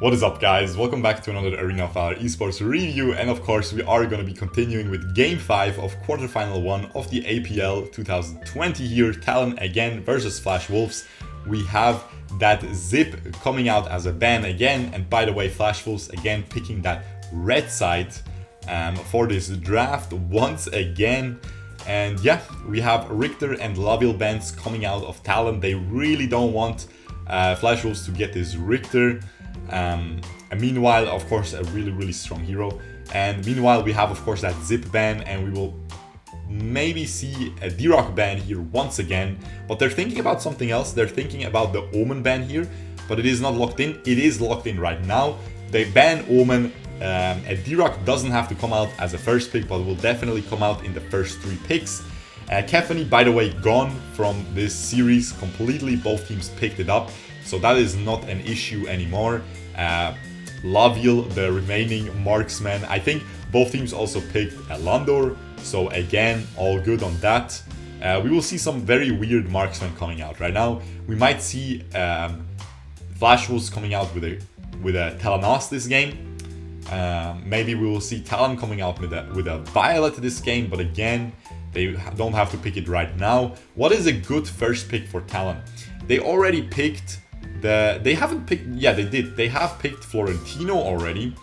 What is up, guys? Welcome back to another Arena of Valor esports review, and of course we are going to be continuing with Game 5 of Quarterfinal 1 of the APL 2020 here, TLN again versus Flash Wolves. We have that Zip coming out as a ban again, and by the way, Flash Wolves again picking that red side for this draft once again. And yeah, we have Richter and Laville bans coming out of TLN. They really don't want Flash Wolves to get this Richter. And meanwhile, of course, a really strong hero. And meanwhile, we have, of course, that Zip ban, and we will maybe see a D-Rock ban here once again. But they're thinking about something else. They're thinking about the Omen ban here, but it is not locked in. It is locked in right now. They ban Omen. A D-Rock doesn't have to come out as a first pick, but will definitely come out in the first 3 picks. QF1, by the way, gone from this series completely. Both teams picked it up, so that is not an issue anymore. Laville, the remaining marksman. I think both teams also picked Landor, so again, all good on that. We will see some very weird marksmen coming out right now. We might see Flash Wolves coming out with a Telenas this game. Maybe we will see Talon coming out with a Violet this game, but again, they don't have to pick it right now. What is a good first pick for Talon? They already picked they haven't picked, yeah, they did. They have picked Florentino already.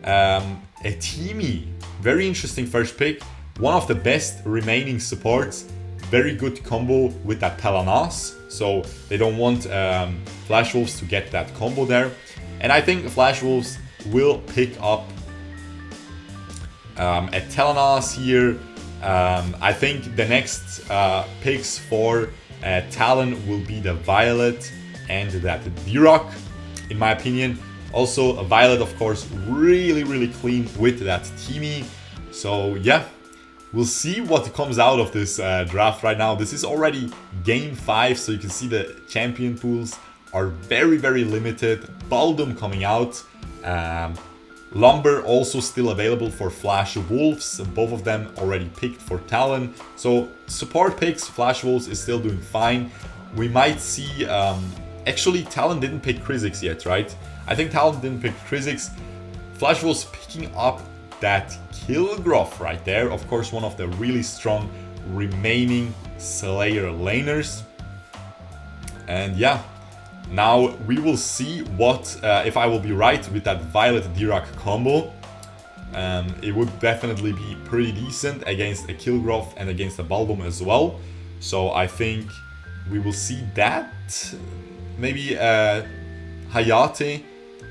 Etimi, very interesting first pick. One of the best remaining supports. Very good combo with that Telenas. So they don't want Flash Wolves to get that combo there. And I think Flash Wolves will pick up a Telenas here. I think the next picks for Talon will be the Violet and that D-Rock, in my opinion. Also, a Violet, of course, really clean with that Teamy. So yeah, we'll see what comes out of this draft right now. This is already Game 5, so you can see the champion pools are very limited. Baldum coming out. Lumber also still available for Flash Wolves. Both of them already picked for Talon. So support picks, Flash Wolves is still doing fine. We might see... actually, Talon didn't pick Krizix yet, right? I think Talon didn't pick Krizix. Flash Wolves picking up that Kilgroth right there. Of course, one of the really strong remaining Slayer laners. And yeah, now we will see what if I will be right with that Violet D-Rock combo. It would definitely be pretty decent against a Kilgroth and against a Balbum as well. So I think we will see that. Maybe Hayate.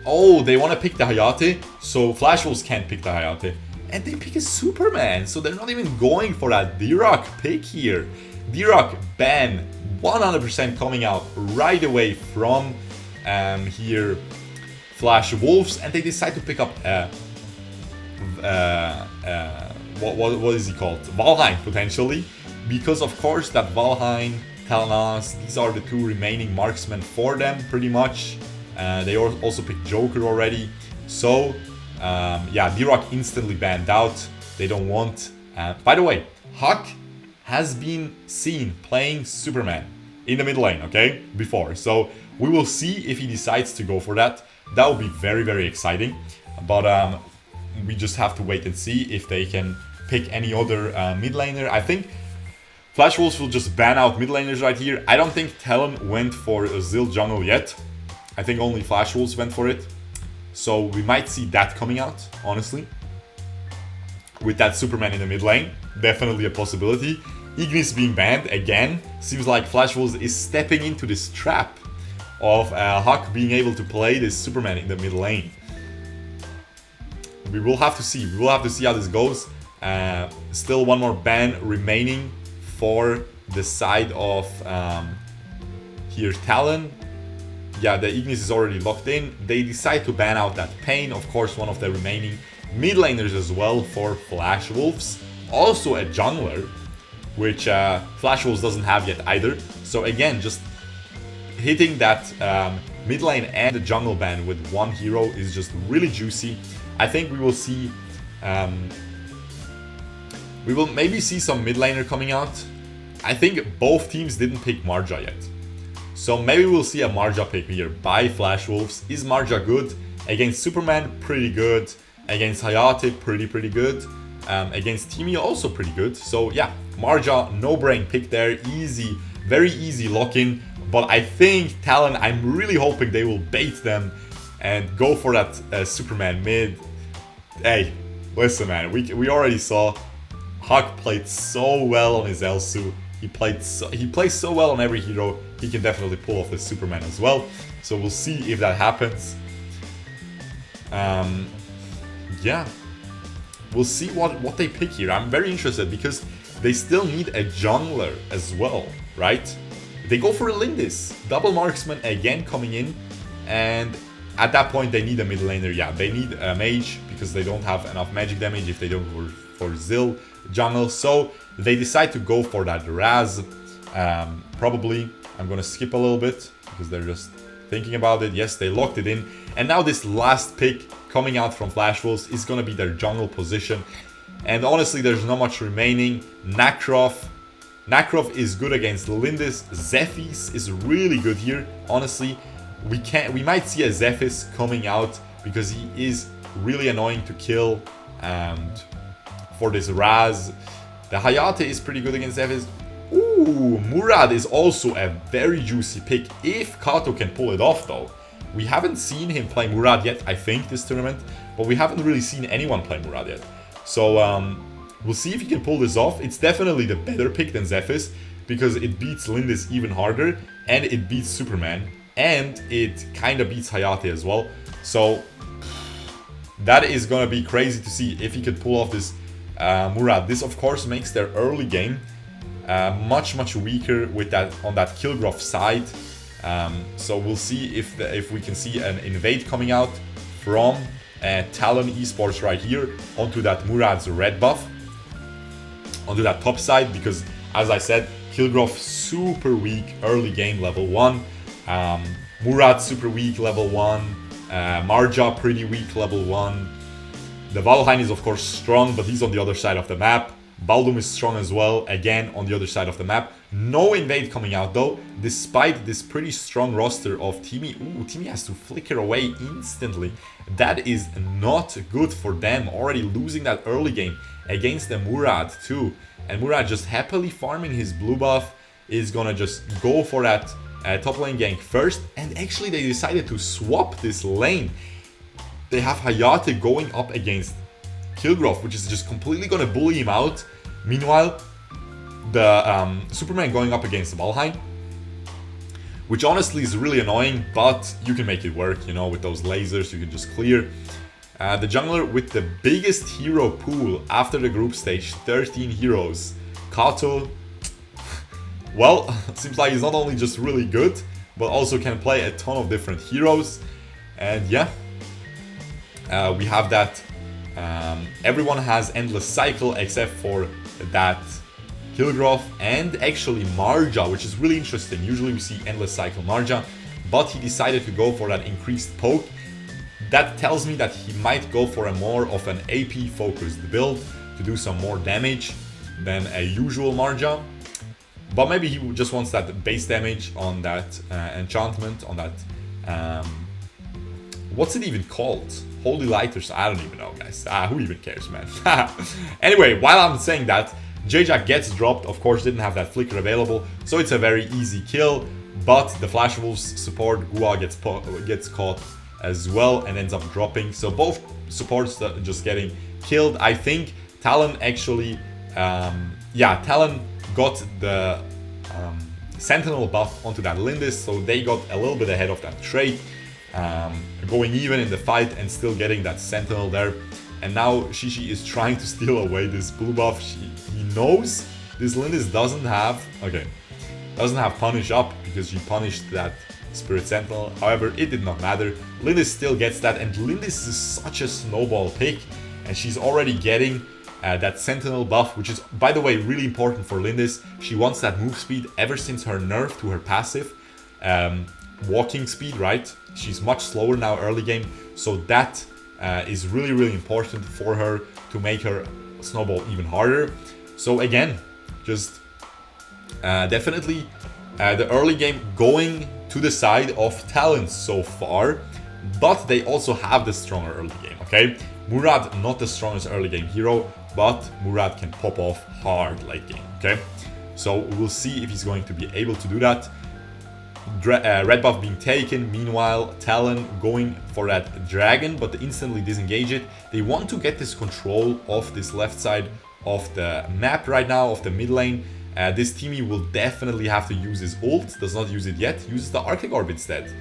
Oh, they want to pick the Hayate, so Flash Wolves can't pick the Hayate. And they pick a Superman, so they're not even going for that D-Rock pick here. D-Rock ban 100% coming out right away from here Flash Wolves, and they decide to pick up what is he called? Valhein, potentially, because of course that Valhein, Telenas, these are the 2 remaining marksmen for them pretty much. They also picked Joker already, so yeah, D-Rock instantly banned out. They don't want. By the way, Huck has been seen playing Superman in the mid lane, okay, before. So we will see if he decides to go for that. That would be very exciting. But we just have to wait and see if they can pick any other mid laner. I think Flash Wolves will just ban out mid laners right here. I don't think Talon went for a Zil jungle yet. I think only Flash Wolves went for it. So we might see that coming out, honestly. With that Superman in the mid lane, definitely a possibility. Ignis being banned again. Seems like Flash Wolves is stepping into this trap of Huck being able to play this Superman in the mid lane. We will have to see. We will have to see how this goes. Still one more ban remaining for the side of here Talon. Yeah, the Ignis is already locked in. They decide to ban out that Pain, of course, one of the remaining mid laners as well for Flash Wolves. Also a jungler, which Flash Wolves doesn't have yet either. So again, just hitting that mid lane and the jungle ban with one hero is just really juicy. I think we will see, we will maybe see some mid laner coming out. I think both teams didn't pick Marja yet. So maybe we'll see a Marja pick here by Flash Wolves. Is Marja good? Against Superman, pretty good. Against Hayate, pretty good. Against Timmy, also pretty good. So yeah, Marja, no brain pick there. Easy, very easy lock-in. But I think Talon, I'm really hoping they will bait them and go for that Superman mid. Hey, listen man, we already saw Huck played so well on his Elsu. He plays so well on every hero. He can definitely pull off the Superman as well. So we'll see if that happens. Yeah, we'll see what they pick here. I'm very interested because they still need a jungler as well, right? They go for a Lindis, double marksman again coming in, and at that point they need a mid laner. Yeah, they need a mage because they don't have enough magic damage if they don't go for Zill jungle. So they decide to go for that Raz. Probably, I'm gonna skip a little bit because they're just thinking about it. Yes, they locked it in, and now this last pick coming out from Flash Wolves is gonna be their jungle position. And honestly, there's not much remaining. Nakrov is good against Lindis. Zephys is really good here. Honestly, we might see a Zephys coming out because he is really annoying to kill. And for this Raz, the Hayate is pretty good against Zephys. Ooh, Murad is also a very juicy pick if Kato can pull it off though. We haven't seen him play Murad yet, I think, this tournament, but we haven't really seen anyone play Murad yet. So we'll see if he can pull this off. It's definitely the better pick than Zephys because it beats Lindis even harder and it beats Superman and it kind of beats Hayate as well. So that is gonna be crazy to see if he could pull off this Murad. This of course makes their early game much weaker with that on that Kilgrove side. So we'll see if we can see an invade coming out from Talon Esports right here onto that Murad's red buff, onto that top side, because as I said, Kilgrove super weak early game level 1, Murad super weak level 1, Marja pretty weak level 1. The Valhein is of course strong, but he's on the other side of the map. Baldum is strong as well, again on the other side of the map. No invade coming out though, despite this pretty strong roster of Timmy. Ooh, Timmy has to flicker away instantly. That is not good for them, already losing that early game against the Murad too. And Murad just happily farming his blue buff is gonna just go for that top lane gank first. And actually they decided to swap this lane. They have Hayate going up against Kilgrove, which is just completely gonna bully him out. Meanwhile, the Superman going up against Valhein, which honestly is really annoying, but you can make it work, you know, with those lasers, you can just clear. The jungler with the biggest hero pool after the group stage, 13 heroes. Kato, well, seems like he's not only just really good, but also can play a ton of different heroes. And yeah, we have that. Everyone has Endless Cycle except for that Kilgrove and actually Marja, which is really interesting. Usually we see Endless Cycle Marja, but he decided to go for that increased poke. That tells me that he might go for a more of an AP focused build to do some more damage than a usual Marja. But maybe he just wants that base damage on that enchantment, on that... what's it even called? Holy Lighters? I don't even know, guys. Who even cares, man? Anyway, while I'm saying that, J-Jack gets dropped. Of course, didn't have that flicker available, so it's a very easy kill. But the Flash Wolves support, Gua gets caught as well and ends up dropping. So both supports just getting killed. I think Talon actually... yeah, Talon got the Sentinel buff onto that Lindis, so they got a little bit ahead of that trade. Going even in the fight and still getting that Sentinel there. And now Shishi is trying to steal away this blue buff. He knows this Lindis doesn't have punish up because she punished that Spirit Sentinel. However, it did not matter. Lindis still gets that, and Lindis is such a snowball pick, and she's already getting that Sentinel buff, which is, by the way, really important for Lindis. She wants that move speed ever since her nerf to her passive. Walking speed, right? She's much slower now early game, so that is really important for her to make her snowball even harder. So again, just definitely the early game going to the side of Talon so far. but they also have the stronger early game, okay? Murad, not the strongest early game hero, but Murad can pop off hard late game, okay? So we'll see if he's going to be able to do that. Red buff being taken, meanwhile Talon going for that dragon, but they instantly disengage it. They want to get this control of this left side of the map right now, of the mid lane. This teamy will definitely have to use his ult, does not use it yet, uses the Arctic Orb instead.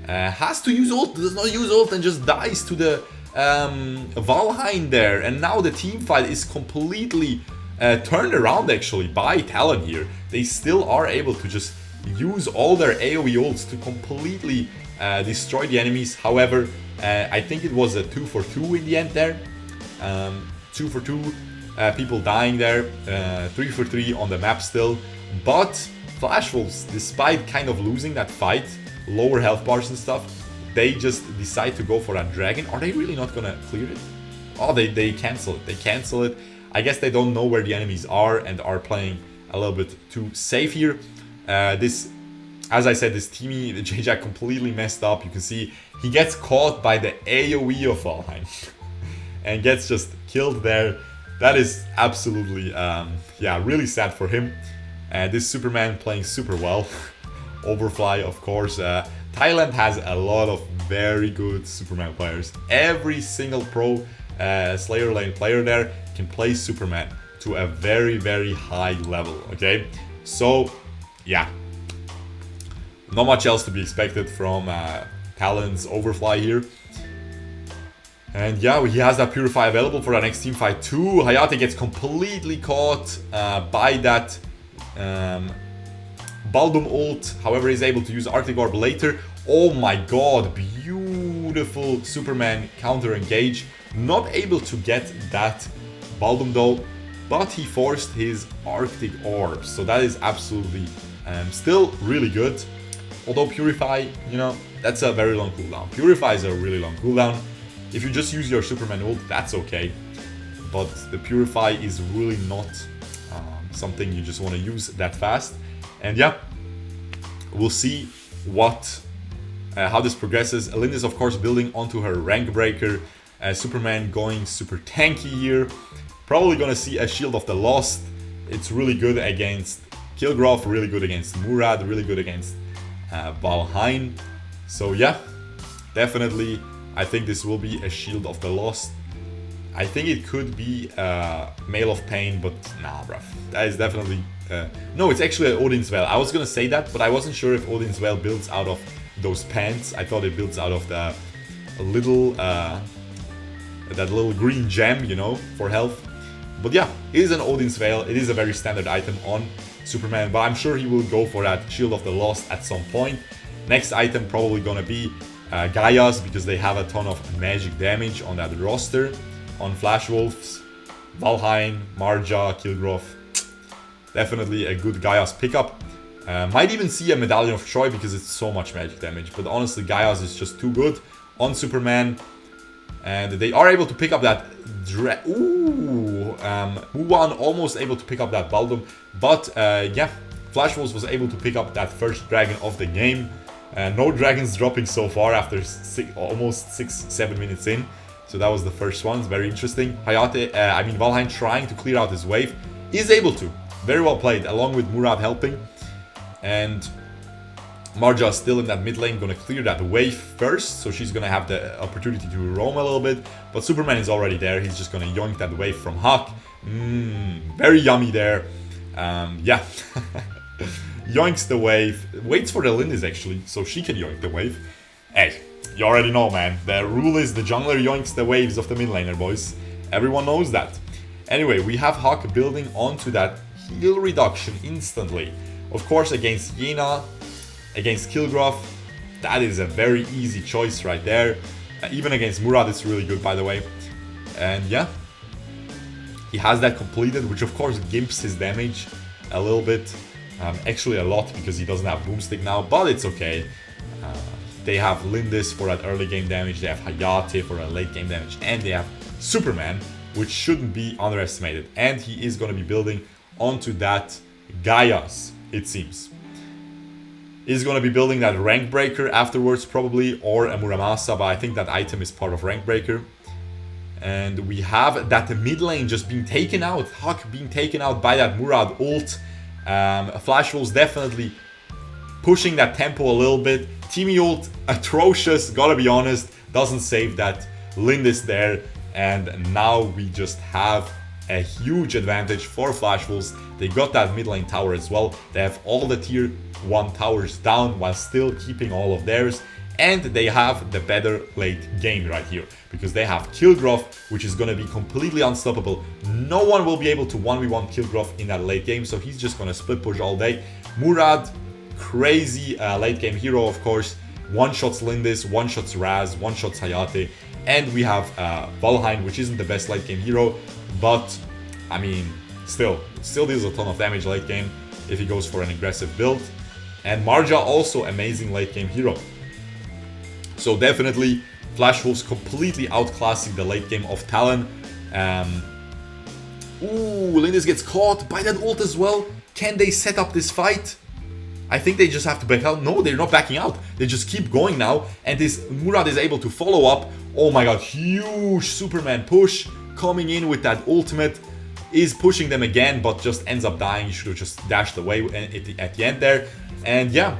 Has to use ult, does not use ult and just dies to the Valhein there. And now the team fight is completely turned around actually by Talon here. They still are able to just use all their AoE ults to completely destroy the enemies. However, I think it was a 2 for 2 in the end there. 2 for 2 people dying there, 3 for 3 on the map still. But Flash Wolves, despite kind of losing that fight, lower health bars and stuff, they just decide to go for that dragon. Are they really not gonna clear it? Oh, they cancel it. They cancel it. I guess they don't know where the enemies are and are playing a little bit too safe here. As I said, this teamy, the J-Jack completely messed up. You can see he gets caught by the AoE of Valhein and gets just killed there. That is absolutely, yeah, really sad for him. This Superman playing super well. Overfly, of course. Thailand has a lot of very good Superman players. Every single pro Slayer lane player there can play Superman to a very, very high level, okay? So, yeah. Not much else to be expected from Talon's Overfly here. And yeah, he has that Purify available for that next team fight too. Hayate gets completely caught by that Baldum ult. However, he's able to use Arctic Orb later. Oh my god, beautiful Superman counter engage. Not able to get that Baldum though, but he forced his Arctic Orb. So that is absolutely still really good. Although Purify, you know, that's a very long cooldown. Purify is a really long cooldown. If you just use your Superman ult, that's okay. But the Purify is really not something you just want to use that fast. And yeah, we'll see what how this progresses. Lynn is of course building onto her rank breaker. Superman going super tanky here. Probably gonna see a Shield of the Lost. It's really good against Kilgroth, really good against Murad, really good against Valhein. So yeah, definitely I think this will be a Shield of the Lost. I think it could be Mail of Pain, but nah, bruv. That is definitely... no, it's actually an Odin's Veil. I was gonna say that, but I wasn't sure if Odin's Veil builds out of those pants. I thought it builds out of the little... that little green gem, you know, for health. But yeah, it is an Odin's Veil. It is a very standard item on Superman, but I'm sure he will go for that Shield of the Lost at some point. Next item probably gonna be Gaia's, because they have a ton of magic damage on that roster. On Flash Wolves, Valhein, Marja, Kilgroth. Definitely a good Gaia's pickup. Might even see a Medallion of Troy because it's so much magic damage. But honestly, Gaia's is just too good on Superman. And they are able to pick up that... Muwan almost able to pick up that Baldum. But yeah, Flash Wolves was able to pick up that first dragon of the game. No dragons dropping so far after almost 6-7 minutes in. So that was the first one. It's very interesting. Valhein trying to clear out his wave. Is able to. Very well played, along with Murad helping. And Marja still in that mid lane, gonna clear that wave first. So she's gonna have the opportunity to roam a little bit. But Superman is already there. He's just gonna yoink that wave from Huck. Very yummy there. Yeah. Yoinks the wave. Waits for the Lindis actually, so she can yoink the wave. Hey. You already know, man. The rule is the jungler yoinks the waves of the mid laner, boys. Everyone knows that. Anyway, we have Huck building onto that heal reduction instantly. Of course, against Yena, against Kilgroth, that is a very easy choice right there. Even against Murad, it's really good, by the way. And yeah, he has that completed, which of course gimps his damage a little bit. Actually a lot, because he doesn't have Boomstick now, but it's okay. They have Lindis for that early game damage, they have Hayate for a late game damage, and they have Superman, which shouldn't be underestimated. And he is going to be building onto that Gaia's, it seems. is going to be building that rank breaker afterwards probably, or a Muramasa, but I think that item is part of rank breaker. And we have that mid lane just being taken out, Huck being taken out by that Murad ult. Flash Wolves definitely pushing that tempo a little bit. Teamy ult, atrocious, gotta be honest, doesn't save that Lindis there. And now we just have a huge advantage for Flash Wolves. They got that mid lane tower as well. They have all the tier 1 towers down while still keeping all of theirs. And they have the better late game right here, because they have Kilgroth, which is going to be completely unstoppable. No one will be able to 1v1 Kilgroth in that late game, so he's just going to split push all day. Murad, crazy late game hero, of course. One-shots Lindis, one-shots Raz, one-shots Hayate. And we have Valhein, which isn't the best late game hero, but I mean, still deals a ton of damage late game if he goes for an aggressive build. And Marja also amazing late game hero. So definitely Flash Wolves completely outclassing the late game of Talon. Lindis gets caught by that ult as well. Can they set up this fight? I think they just have to back out. No, they're not backing out. They just keep going now. And this Murad is able to follow up. Oh my god, huge Superman push coming in with that ultimate. Is pushing them again, but just ends up dying. You should have just dashed away at the end there. And yeah,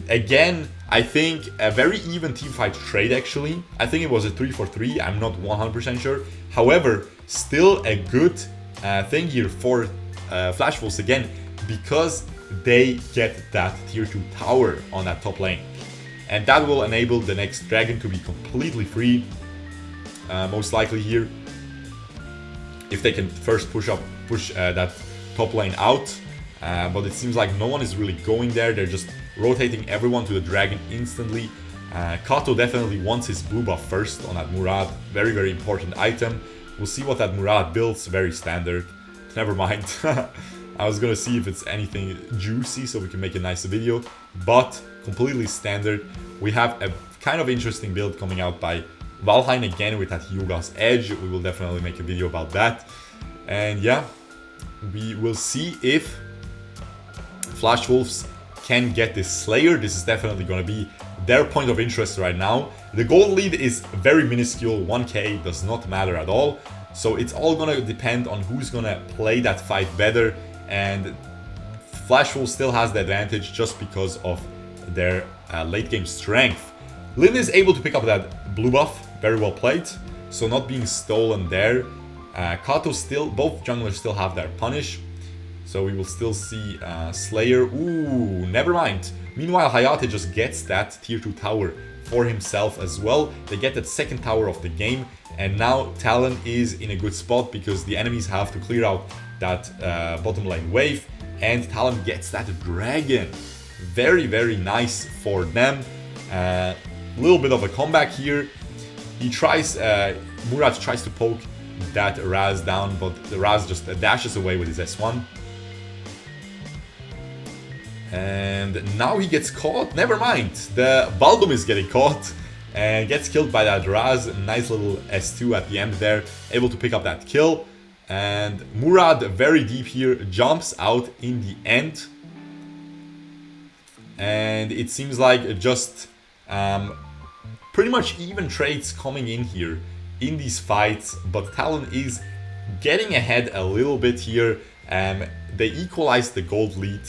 again, I think a very even teamfight trade actually. I think it was a 3-for-3, I'm not 100% sure. However, still a good thing here for Flash Wolves again, because they get that tier 2 tower on that top lane. And that will enable the next dragon to be completely free, most likely here. If they can first push that top lane out. But it seems like no one is really going there. They're just rotating everyone to the dragon instantly. Kato definitely wants his blue buff first on that Murad. Very, very important item. We'll see what that Murad builds. Very standard. Never mind. I was gonna see if it's anything juicy so we can make a nice video. But completely standard. We have a kind of interesting build coming out by Valhein again with that Hyuga's Edge. We will definitely make a video about that. And yeah, we will see if Flash Wolves can get this Slayer. This is definitely going to be their point of interest right now. The gold lead is very minuscule, 1k, does not matter at all. So it's all going to depend on who's going to play that fight better. And Flash Wolves still has the advantage just because of their late game strength. Lin is able to pick up that blue buff, very well played. So not being stolen there. Kato still, both junglers still have their punish. So we will still see Slayer. Ooh, never mind. Meanwhile, Hayate just gets that tier 2 tower for himself as well. They get that second tower of the game. And now Talon is in a good spot because the enemies have to clear out that bottom lane wave. And Talon gets that dragon. Very, very nice for them. A little bit of a comeback here. He tries, Murad tries to poke that Raz down, but the Raz just dashes away with his S1. And now he gets caught. Never mind. The Baldum is getting caught and gets killed by that Raz. Nice little S2 at the end there. Able to pick up that kill. And Murad, very deep here, jumps out in the end. And it seems like just pretty much even trades coming in here in these fights. But Talon is getting ahead a little bit here. They equalize the gold lead.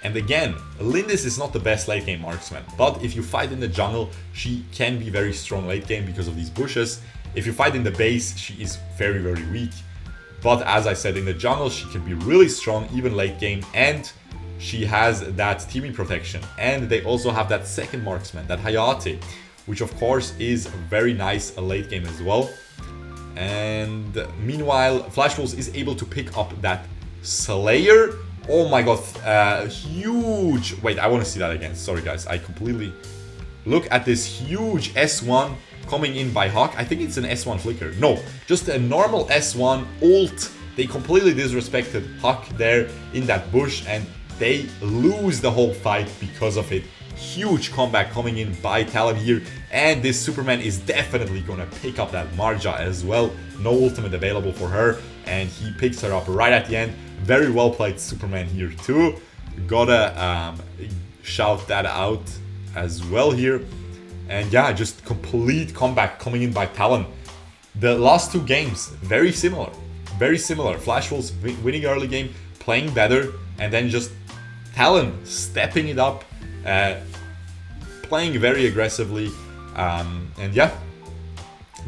And again, Lindis is not the best late game marksman, but if you fight in the jungle, she can be very strong late game because of these bushes. If you fight in the base, she is very, very weak. But as I said, in the jungle, she can be really strong, even late game, and she has that teaming protection. And they also have that second marksman, that Hayate, which of course is very nice late game as well. And meanwhile, Flash Wolves is able to pick up that Slayer. Oh my god, huge... Wait, I want to see that again. Sorry guys, I completely... Look at this huge S1 coming in by Hawk. I think it's an S1 flicker. No, just a normal S1 ult. They completely disrespected Hawk there in that bush and they lose the whole fight because of it. Huge comeback coming in by Talon here. And this Superman is definitely gonna pick up that Marja as well. No ultimate available for her. And he picks her up right at the end. Very well played Superman here too. Gotta shout that out as well here. And yeah, just complete comeback coming in by Talon. The last 2 games, very similar. Very similar. Flash Wolves winning early game, playing better, and then just Talon stepping it up, playing very aggressively. And yeah,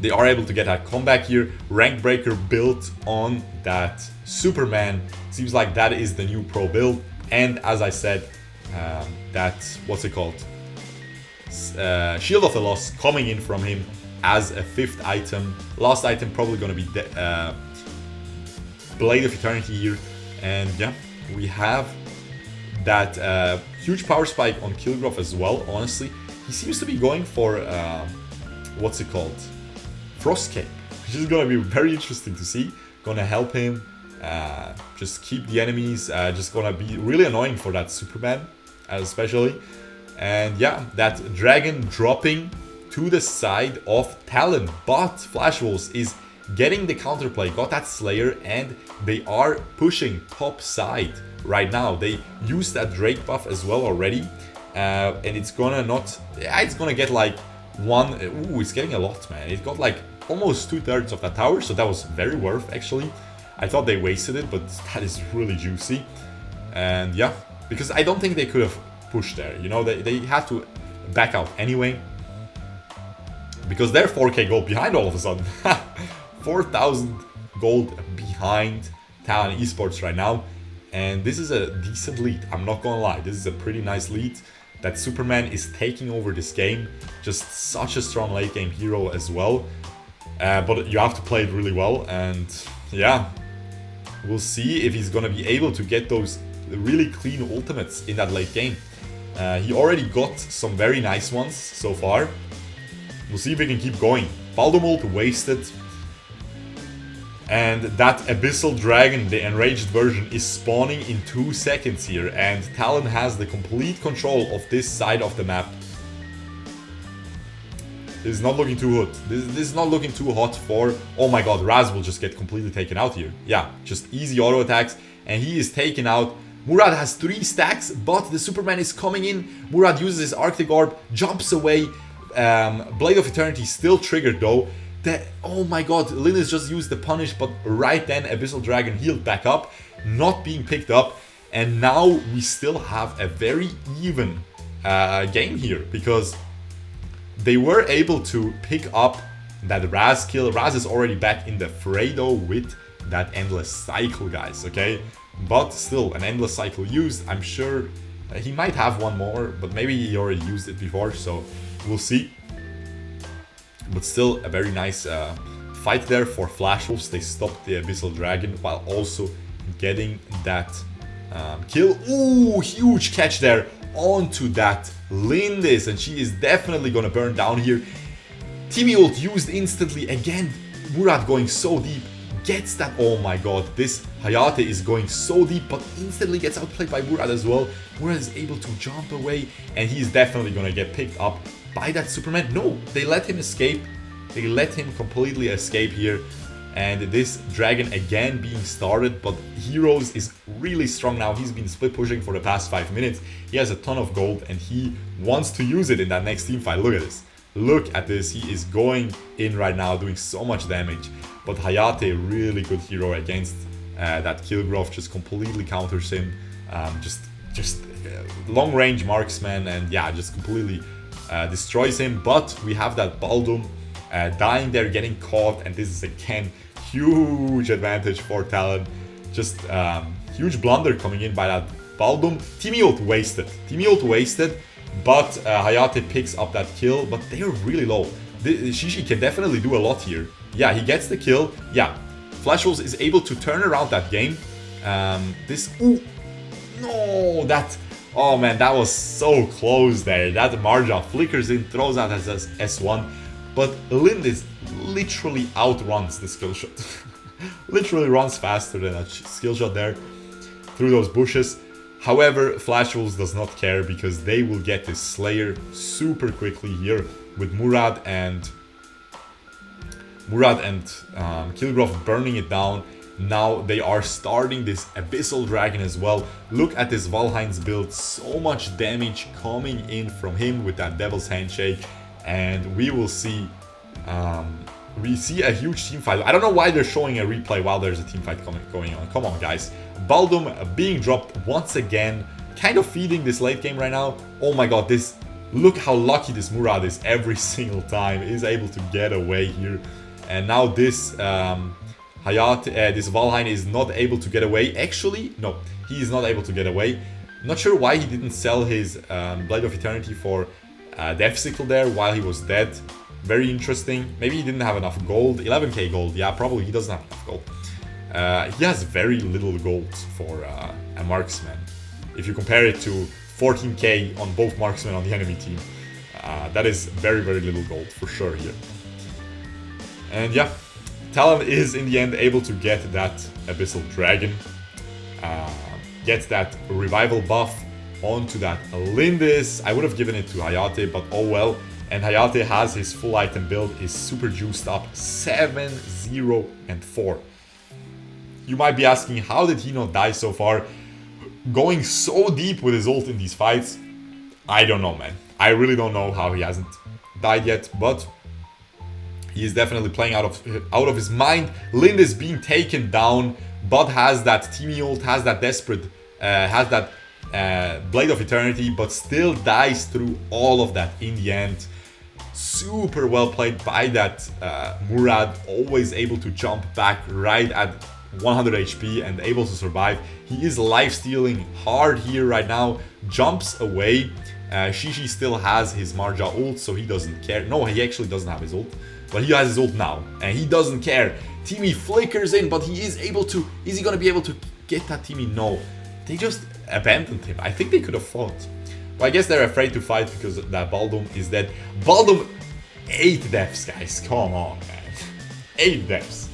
they are able to get that comeback here. Rank breaker built on that Superman. Seems like that is the new pro build. And as I said, that's, what's it called? Shield of the Lost coming in from him as a 5th item. Last item probably going to be Blade of Eternity here. And yeah, we have that huge power spike on Kilgrove as well. Honestly, he seems to be going for what's it called? Frost Cape, which is going to be very interesting to see. Going to help him just keep the enemies, just going to be really annoying for that Superman especially. And yeah, that dragon dropping to the side of Talon, but Flash Wolves is getting the counterplay, got that Slayer, and they are pushing top side right now. They used that Drake buff as well already, and it's gonna not, it's gonna get like one, ooh, it's getting a lot, man. It got like almost 2/3 of that tower, so that was very worth actually. I thought they wasted it, but that is really juicy. And yeah, because I don't think they could have pushed there, you know, they had to back out anyway, because they're 4k gold behind all of a sudden. 4,000 gold behind Talon Esports right now, and this is a decent lead. I'm not gonna lie, this is a pretty nice lead. That Superman is taking over this game, just such a strong late game hero as well. But you have to play it really well, and yeah, we'll see if he's gonna be able to get those really clean ultimates in that late game. He already got some very nice ones so far. We'll see if we can keep going. Baldom ult wasted. And that Abyssal Dragon, the enraged version, is spawning in 2 seconds here. And Talon has the complete control of this side of the map. This is not looking too hot. This is not looking too hot for... Oh my god, Raz will just get completely taken out here. Yeah, just easy auto attacks. And he is taken out. Murad has 3 stacks, but the Superman is coming in. Murad uses his Arctic Orb, jumps away. Blade of Eternity still triggered though. Oh my god, Linus just used the punish, but right then Abyssal Dragon healed back up, not being picked up. And now we still have a very even game here, because they were able to pick up that Raz kill. Raz is already back in the fray though with that Endless Cycle, guys, okay? But still, an Endless Cycle used. I'm sure he might have one more, but maybe he already used it before, so we'll see. But still, a very nice fight there for Flash Wolves. They stopped the Abyssal Dragon while also getting that kill. Ooh, huge catch there onto that Lindis, and she is definitely gonna burn down here. Timmy ult used instantly. Again, Murad going so deep. Gets that, oh my god, this Hayate is going so deep, but instantly gets outplayed by Murad as well. Murad is able to jump away, and he's definitely gonna get picked up by that Superman. No, they let him escape. They let him completely escape here. And this dragon again being started, but Heroes is really strong now. He's been split pushing for the past 5 minutes. He has a ton of gold, and he wants to use it in that next team fight. Look at this. Look at this. He is going in right now, doing so much damage. But Hayate, really good hero against that Kilgrove, just completely counters him. Just long range marksman, and yeah, just completely destroys him. But we have that Baldum dying there, getting caught, and this is again huge advantage for Talon. Just huge blunder coming in by that Baldum. Timmy ult wasted. Timmy ult wasted, but Hayate picks up that kill, but they are really low. Shishi can definitely do a lot here. Yeah, he gets the kill. Yeah, Flash Wolves is able to turn around that game. Ooh, no, that, oh man, that was so close there. That Marja flickers in, throws out as S1, but Lindis literally outruns the skill shot. Literally runs faster than that skill shot there through those bushes. However, Flash Wolves does not care, because they will get this Slayer super quickly here with Murad and Kilgrove burning it down. Now they are starting this Abyssal Dragon as well. Look at this Valhein's build, so much damage coming in from him with that Devil's Handshake, and we will see we see a huge team fight. I don't know why they're showing a replay while there's a team fight going on. Come on, guys. Baldum being dropped once again, kind of feeding this late game right now. Oh my god, this, look how lucky this Murad is every single time. He's able to get away here. And now this this Valhein is not able to get away. Actually, no, he is not able to get away. Not sure why he didn't sell his Blade of Eternity for Death Sickle there while he was dead. Very interesting. Maybe he didn't have enough gold. 11k gold. Yeah, probably he doesn't have enough gold. He has very little gold for a marksman. If you compare it to 14k on both marksmen on the enemy team, that is very, very little gold for sure here. And yeah, Talon is in the end able to get that Abyssal Dragon, get that revival buff onto that Lindis. I would have given it to Hayate, but oh well. And Hayate has his full item build, is super juiced up, 7, 0, and 4. You might be asking, how did he not die so far? Going so deep with his ult in these fights, I don't know, man. I really don't know how he hasn't died yet, but he is definitely playing out of his mind. Lindis being taken down, but has that teamy ult, has that desperate, has that Blade of Eternity, but still dies through all of that in the end. Super well played by that Murad, always able to jump back right at 100 HP and able to survive. He is life-stealing hard here right now, jumps away. Shishi still has his Marja ult, so he doesn't care. No, he actually doesn't have his ult, but he has his ult now, and he doesn't care. Teamy flickers in, but he is able to... Is he gonna be able to get that Teamy? No. They just abandoned him. I think they could have fought. But I guess they're afraid to fight because that Baldum is dead. Baldum, 8 deaths, guys. Come on, man. 8 deaths.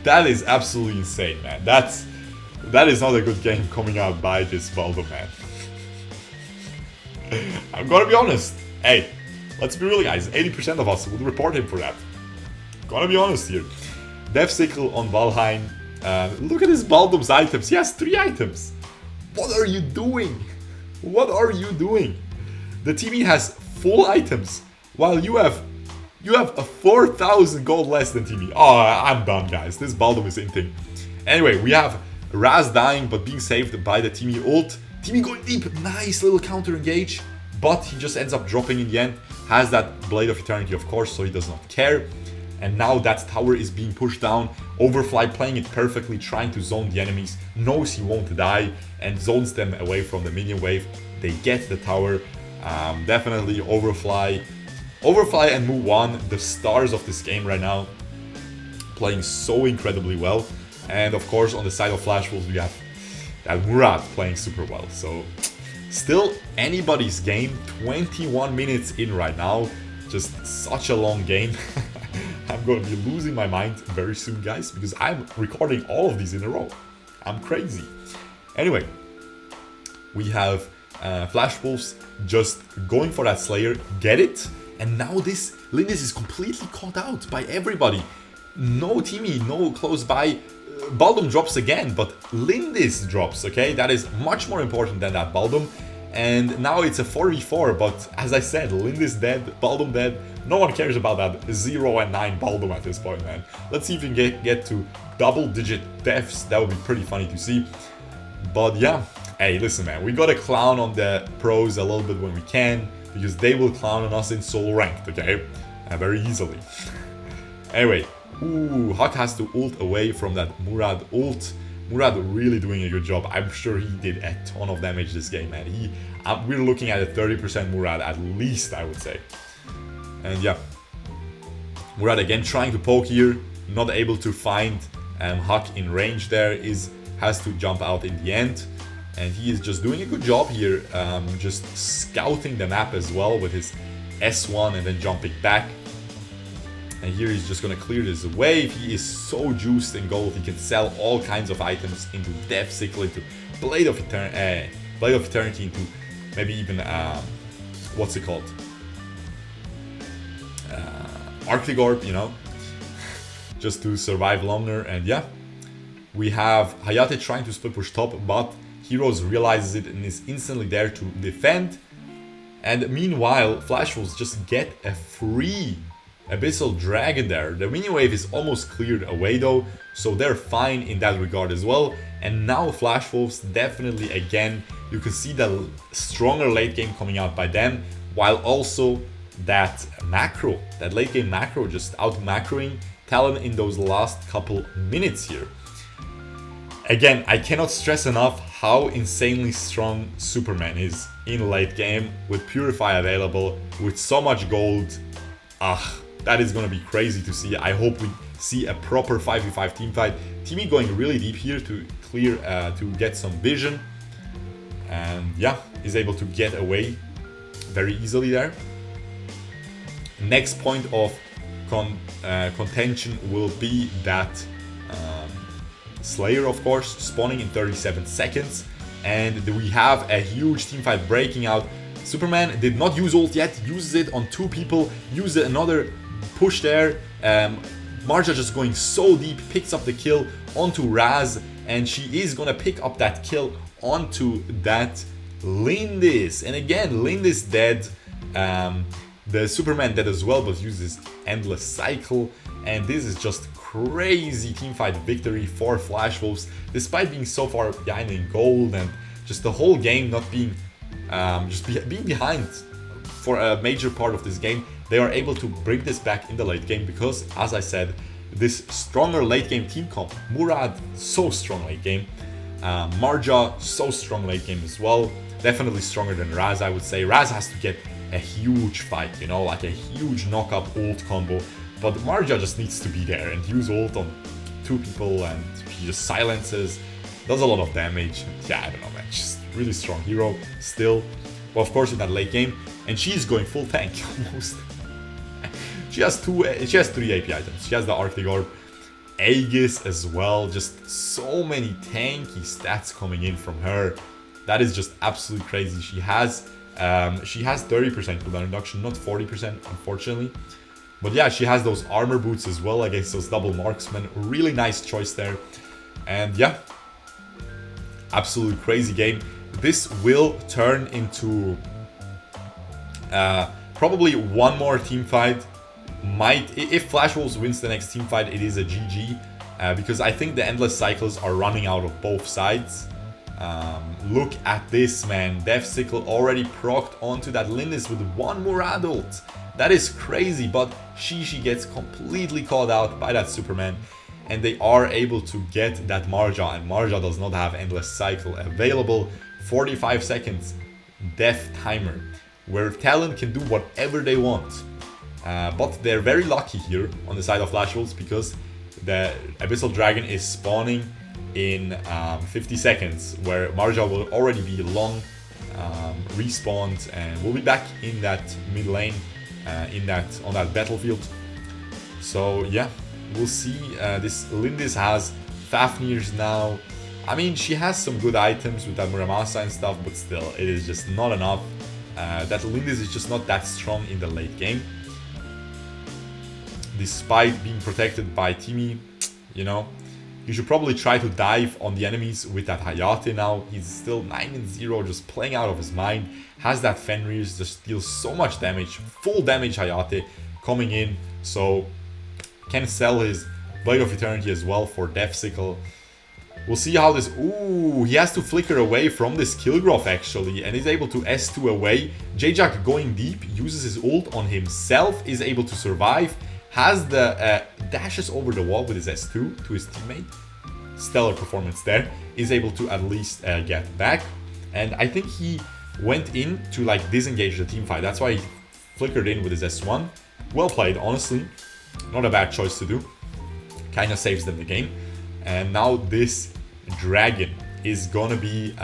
That is absolutely insane, man. That is not a good game coming out by this Baldum, man. I'm gonna be honest. Hey, let's be real, guys. 80% of us would report him for that. Gonna be honest here. Death Sickle on Valhein. Look at his Baldum's items. He has 3 items. What are you doing? What are you doing? The TV has full items, while you have a 4,000 gold less than TV. Oh, I'm done, guys. This Baldum is inting. Anyway, we have Raz dying, but being saved by the Timmy ult. Timmy going deep. Nice little counter engage, but he just ends up dropping in the end. Has that Blade of Eternity, of course, so he does not care. And now that tower is being pushed down. Overfly playing it perfectly, trying to zone the enemies. Knows he won't die and zones them away from the minion wave. They get the tower. Definitely Overfly and Mu1, the stars of this game right now. Playing so incredibly well. And of course, on the side of Flash Wolves, we have that Murad playing super well. So, still anybody's game. 21 minutes in right now. Just such a long game. I'm going to be losing my mind very soon, guys, because I'm recording all of these in a row. I'm crazy. Anyway, we have Flash Wolves just going for that Slayer, get it, and now this Lindis is completely caught out by everybody. No Timmy, no close by. Baldum drops again, but Lindis drops, okay? That is much more important than that Baldum. And now it's a 4v4, but as I said, Lindis dead, Baldum dead. No one cares about that 0 and 9 Baldum at this point, man. Let's see if we can get to double-digit deaths. That would be pretty funny to see. But yeah, hey, listen, man. We gotta clown on the pros a little bit when we can, because they will clown on us in solo ranked, okay? Very easily. Anyway, ooh, Huck has to ult away from that Murad ult. Murad really doing a good job. I'm sure he did a ton of damage this game, man. We're looking at a 30% Murad at least, I would say. And yeah, Murad again trying to poke here, not able to find Huck in range there, has to jump out in the end. And he is just doing a good job here, just scouting the map as well with his S1 and then jumping back. And here he's just gonna clear this away. He is so juiced in gold, he can sell all kinds of items into Death Sickle, into Blade of Eternity, into maybe even what's it called? Arctic Orb, you know, just to survive longer. And yeah, We have Hayate trying to split push top, but Heroes realizes it and is instantly there to defend. And meanwhile, Flash Wolves just get a free Abyssal Dragon there. The mini wave is almost cleared away though, so they're fine in that regard as well. And now Flash Wolves definitely, again, you can see the stronger late game coming out by them, while also that macro, that late game macro, just out macroing Talon in those last couple minutes here. Again, I cannot stress enough how insanely strong Superman is in late game with Purify available, with so much gold. That is gonna be crazy to see. I hope we see a proper 5v5 team fight. Teamy going really deep here to clear, to get some vision. And yeah, is able to get away very easily there. Next point of contention will be that Slayer, of course, spawning in 37 seconds. And we have a huge teamfight breaking out. Superman did not use ult yet, uses it on 2 people, uses another push there. Marja just going so deep, picks up the kill onto Raz, and she is gonna pick up that kill onto that Lindis. And again, Lindis dead. The Superman dead as well, but uses Endless Cycle. And this is just crazy teamfight victory for Flash Wolves, despite being so far behind in gold and just the whole game not being being behind for a major part of this game. They are able to bring this back in the late game because, as I said, this stronger late game team comp. Murad, so strong late game. Marja, so strong late game as well. Definitely stronger than Raz, I would say. Raz has to get a huge fight, you know, like a huge knock-up ult combo. But Marja just needs to be there and use ult on 2 people, and she just silences, does a lot of damage. Yeah, I don't know, man. She's a really strong hero still. Well, of course, in that late game, and she's going full tank almost. She has 3 AP items. She has the Arctic Orb, Aegis as well. Just so many tanky stats coming in from her. That is just absolutely crazy. She has 30% cooldown reduction, not 40%, unfortunately. But yeah, she has those armor boots as well against those double marksmen. Really nice choice there. And yeah, absolutely crazy game. This will turn into probably one more team fight. If Flash Wolves wins the next team fight, it is a GG. Because I think the endless cycles are running out of both sides. Look at this, man. Death Sickle already procced onto that Lindis with 1 Murad ult. That is crazy, but she gets completely called out by that Superman. And they are able to get that Marja, and Marja does not have Endless Cycle available. 45 seconds death timer, where Talon can do whatever they want. But they're very lucky here on the side of Flash Wolves because the Abyssal Dragon is spawning in 50 seconds, where Marja will already be long respawned and will be back in that mid lane on that battlefield. So yeah, we'll see. This Lindis has Fafnir's now. I mean, she has some good items with that Muramasa and stuff, but still, it is just not enough. That Lindis is just not that strong in the late game. Despite being protected by Timmy, you know, you should probably try to dive on the enemies with that Hayate now. He's still 9-0, just playing out of his mind. Has that Fenrir's, just deals so much damage. Full damage Hayate coming in. So can sell his Blade of Eternity as well for Death Sickle. We'll see how this... Ooh, he has to flicker away from this Kilgroth actually, and is able to S2 away. J-Jack going deep, uses his ult on himself, is able to survive. Has the dashes over the wall with his S2 to his teammate. Stellar performance there. Is able to at least get back. And I think he went in to like disengage the team fight. That's why he flickered in with his S1. Well played, honestly. Not a bad choice to do. Kinda saves them the game. And now this dragon is gonna be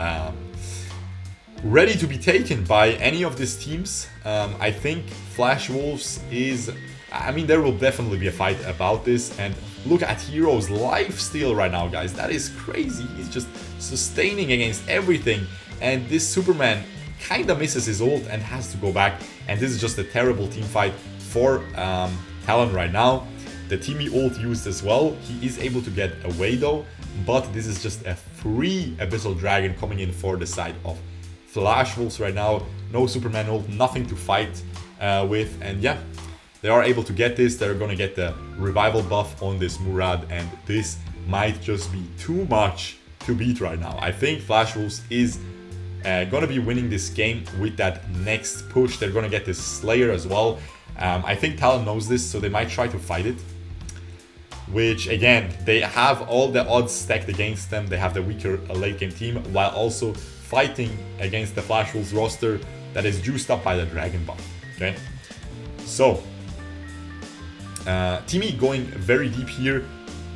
ready to be taken by any of these teams. I think Flash Wolves is... I mean, there will definitely be a fight about this. And look at Hero's lifesteal right now, guys. That is crazy. He's just sustaining against everything. And this Superman kind of misses his ult and has to go back. And this is just a terrible team fight for Talon right now. the Timmy ult used as well. He is able to get away though, but this is just a free Abyssal Dragon coming in for the side of Flash Wolves right now. No Superman ult, nothing to fight with, and yeah, they are able to get this. They're gonna get the revival buff on this Murad, and this might just be too much to beat right now. I think Flash Wolves is gonna be winning this game with that next push. They're gonna get this Slayer as well. I think Talon knows this, so they might try to fight it. Which, again, they have all the odds stacked against them. They have the weaker late game team, while also fighting against the Flash Wolves roster that is juiced up by the Dragon buff. Okay, so Timmy going very deep here.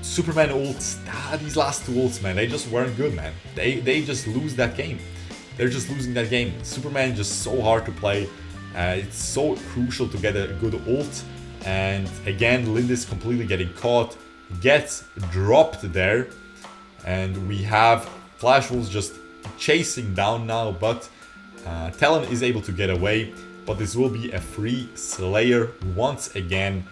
Superman ults, these last two ults, man, they just weren't good, man. They just lose that game. They're just losing that game. Superman just so hard to play. It's so crucial to get a good ult. And again, Lindis completely getting caught, gets dropped there. And we have Flash Wolves just chasing down now, but Talon is able to get away. But this will be a free Slayer once again.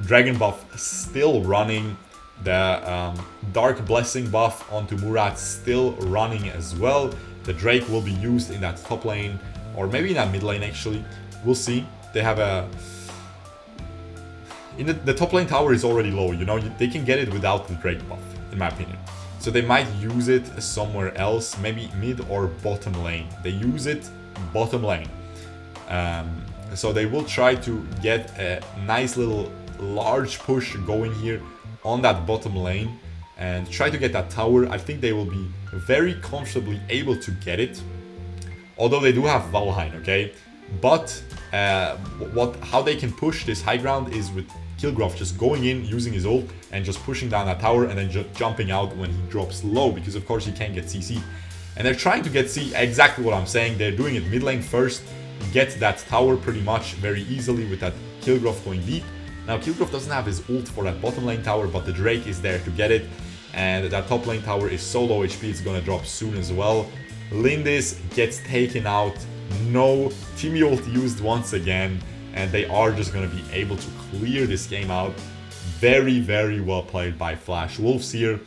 Dragon buff still running. The Dark Blessing buff onto Murad still running as well. The Drake will be used in that top lane, or maybe in that mid lane actually. We'll see. They have a... the top lane tower is already low, you know, they can get it without the Drake buff, in my opinion. So they might use it somewhere else, maybe mid or bottom lane. They use it bottom lane. So they will try to get a nice little large push going here on that bottom lane and try to get that tower. I think they will be very comfortably able to get it, although they do have Valhein, okay? But how they can push this high ground is with Kilgrove just going in, using his ult, and just pushing down that tower, and then just jumping out when he drops low, because of course he can't get CC. And they're trying to get C, exactly what I'm saying. They're doing it mid lane first, get that tower pretty much very easily with that Kilgrove going deep. Now Kilgrove doesn't have his ult for that bottom lane tower, but the Drake is there to get it. And that top lane tower is so low HP, it's gonna drop soon as well. Lindis gets taken out. No Timmy ult used once again, and they are just gonna be able to clear this game out. Very, very well played by Flash Wolves here.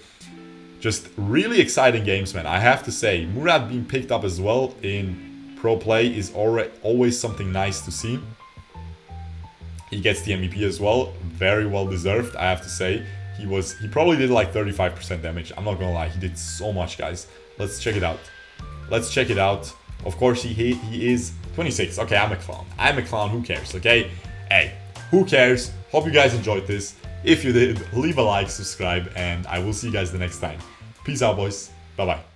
Just really exciting games, man. I have to say, Murad being picked up as well in pro play is always something nice to see. He gets the MVP as well, very well deserved, I have to say. He probably did like 35% damage. I'm not gonna lie, he did so much, guys. Let's check it out. Let's check it out. Of course, he is 26. Okay, I'm a clown. I'm a clown, who cares, okay? Hey, who cares? Hope you guys enjoyed this. If you did, leave a like, subscribe, and I will see you guys the next time. Peace out, boys. Bye-bye.